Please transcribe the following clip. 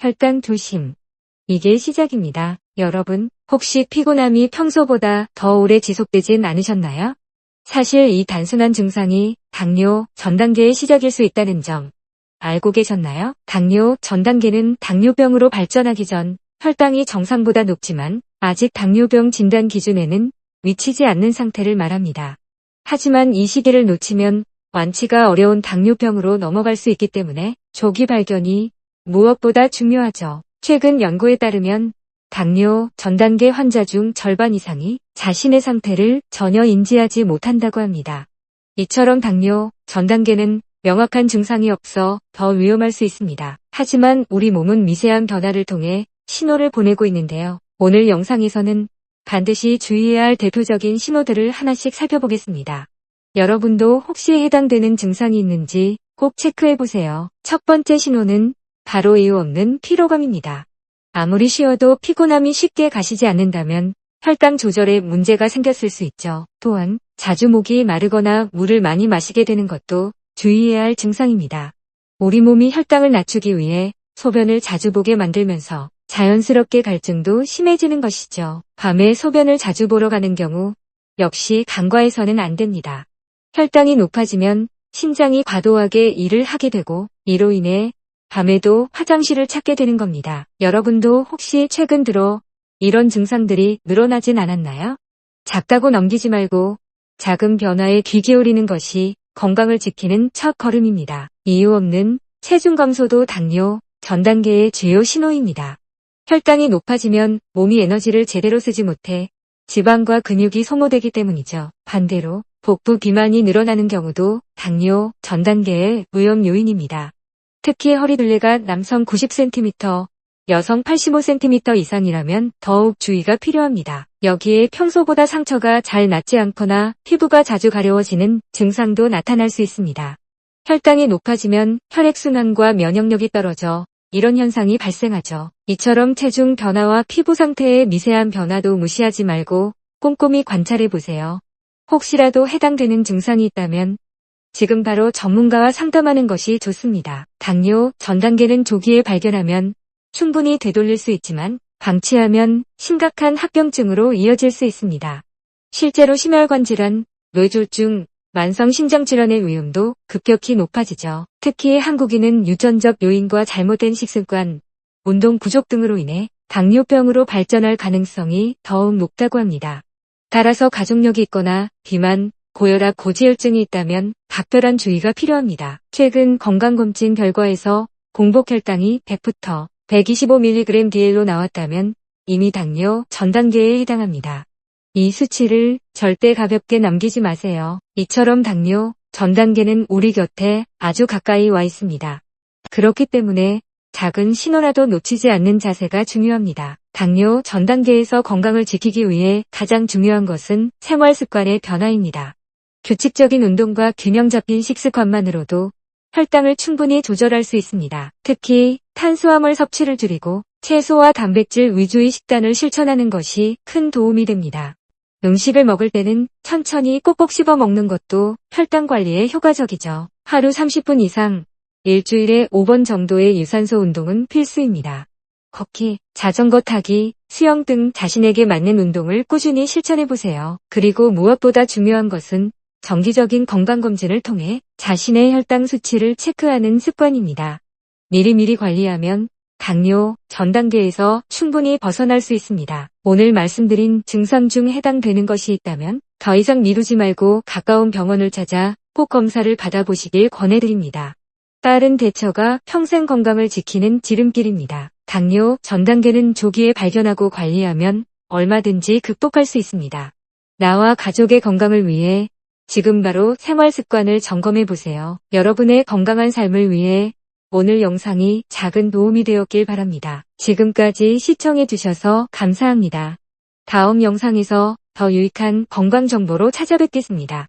혈당 조심. 이게 시작입니다. 여러분, 혹시 피곤함이 평소보다 더 오래 지속되진 않으셨나요? 사실 이 단순한 증상이 당뇨 전 단계의 시작일 수 있다는 점 알고 계셨나요? 당뇨 전 단계는 당뇨병으로 발전하기 전 혈당이 정상보다 높지만 아직 당뇨병 진단 기준에는 미치지 않는 상태를 말합니다. 하지만 이 시기를 놓치면 완치가 어려운 당뇨병으로 넘어갈 수 있기 때문에 조기 발견이 무엇보다 중요하죠. 최근 연구에 따르면 당뇨 전 단계 환자 중 절반 이상이 자신의 상태를 전혀 인지하지 못한다고 합니다. 이처럼 당뇨 전 단계는 명확한 증상이 없어 더 위험할 수 있습니다. 하지만 우리 몸은 미세한 변화를 통해 신호를 보내고 있는데요. 오늘 영상에서는 반드시 주의해야 할 대표적인 신호들을 하나씩 살펴보겠습니다. 여러분도 혹시 해당되는 증상이 있는지 꼭 체크해보세요. 첫 번째 신호는 바로 이유 없는 피로감입니다. 아무리 쉬어도 피곤함이 쉽게 가시지 않는다면 혈당 조절에 문제가 생겼을 수 있죠. 또한 자주 목이 마르거나 물을 많이 마시게 되는 것도 주의해야 할 증상입니다. 우리 몸이 혈당을 낮추기 위해 소변을 자주 보게 만들면서 자연스럽게 갈증도 심해지는 것이죠. 밤에 소변을 자주 보러 가는 경우 역시 간과해서는 안 됩니다. 혈당이 높아지면 심장이 과도하게 일을 하게 되고 이로 인해 밤에도 화장실을 찾게 되는 겁니다. 여러분도 혹시 최근 들어 이런 증상들이 늘어나진 않았나요? 작다고 넘기지 말고 작은 변화에 귀 기울이는 것이 건강을 지키는 첫 걸음입니다. 이유 없는 체중 감소도 당뇨 전 단계의 주요 신호입니다. 혈당이 높아지면 몸이 에너지를 제대로 쓰지 못해 지방과 근육이 소모되기 때문이죠. 반대로 복부 비만이 늘어나는 경우도 당뇨 전 단계의 위험 요인입니다. 특히 허리둘레가 남성 90cm, 여성 85cm 이상이라면 더욱 주의가 필요합니다. 여기에 평소보다 상처가 잘 낫지 않거나 피부가 자주 가려워지는 증상도 나타날 수 있습니다. 혈당이 높아지면 혈액순환과 면역력이 떨어져 이런 현상이 발생하죠. 이처럼 체중 변화와 피부 상태의 미세한 변화도 무시하지 말고 꼼꼼히 관찰해 보세요. 혹시라도 해당되는 증상이 있다면 지금 바로 전문가와 상담하는 것이 좋습니다. 당뇨 전 단계는 조기에 발견하면 충분히 되돌릴 수 있지만 방치하면 심각한 합병증으로 이어질 수 있습니다. 실제로 심혈관 질환, 뇌졸중, 만성 심장질환의 위험도 급격히 높아지죠. 특히 한국인은 유전적 요인과 잘못된 식습관, 운동 부족 등으로 인해 당뇨병으로 발전할 가능성이 더욱 높다고 합니다. 따라서 가족력이 있거나 비만, 고혈압, 고지혈증이 있다면 각별한 주의가 필요합니다. 최근 건강검진 결과에서 공복혈당이 100부터 125mg/dl로 나왔다면 이미 당뇨 전 단계에 해당합니다. 이 수치를 절대 가볍게 남기지 마세요. 이처럼 당뇨 전 단계는 우리 곁에 아주 가까이 와 있습니다. 그렇기 때문에 작은 신호라도 놓치지 않는 자세가 중요합니다. 당뇨 전 단계에서 건강을 지키기 위해 가장 중요한 것은 생활 습관의 변화입니다. 규칙적인 운동과 균형 잡힌 식습관만으로도 혈당을 충분히 조절할 수 있습니다. 특히 탄수화물 섭취를 줄이고 채소와 단백질 위주의 식단을 실천하는 것이 큰 도움이 됩니다. 음식을 먹을 때는 천천히 꼭꼭 씹어 먹는 것도 혈당 관리에 효과적이죠. 하루 30분 이상, 일주일에 5번 정도의 유산소 운동은 필수입니다. 걷기, 자전거 타기, 수영 등 자신에게 맞는 운동을 꾸준히 실천해보세요. 그리고 무엇보다 중요한 것은 정기적인 건강검진을 통해 자신의 혈당 수치를 체크하는 습관입니다. 미리미리 관리하면 당뇨 전 단계에서 충분히 벗어날 수 있습니다. 오늘 말씀드린 증상 중 해당되는 것이 있다면 더 이상 미루지 말고 가까운 병원을 찾아 꼭 검사를 받아보시길 권해드립니다. 빠른 대처가 평생 건강을 지키는 지름길입니다. 당뇨 전 단계는 조기에 발견하고 관리하면 얼마든지 극복할 수 있습니다. 나와 가족의 건강을 위해 지금 바로 생활 습관을 점검해 보세요. 여러분의 건강한 삶을 위해 오늘 영상이 작은 도움이 되었길 바랍니다. 지금까지 시청해 주셔서 감사합니다. 다음 영상에서 더 유익한 건강 정보로 찾아뵙겠습니다.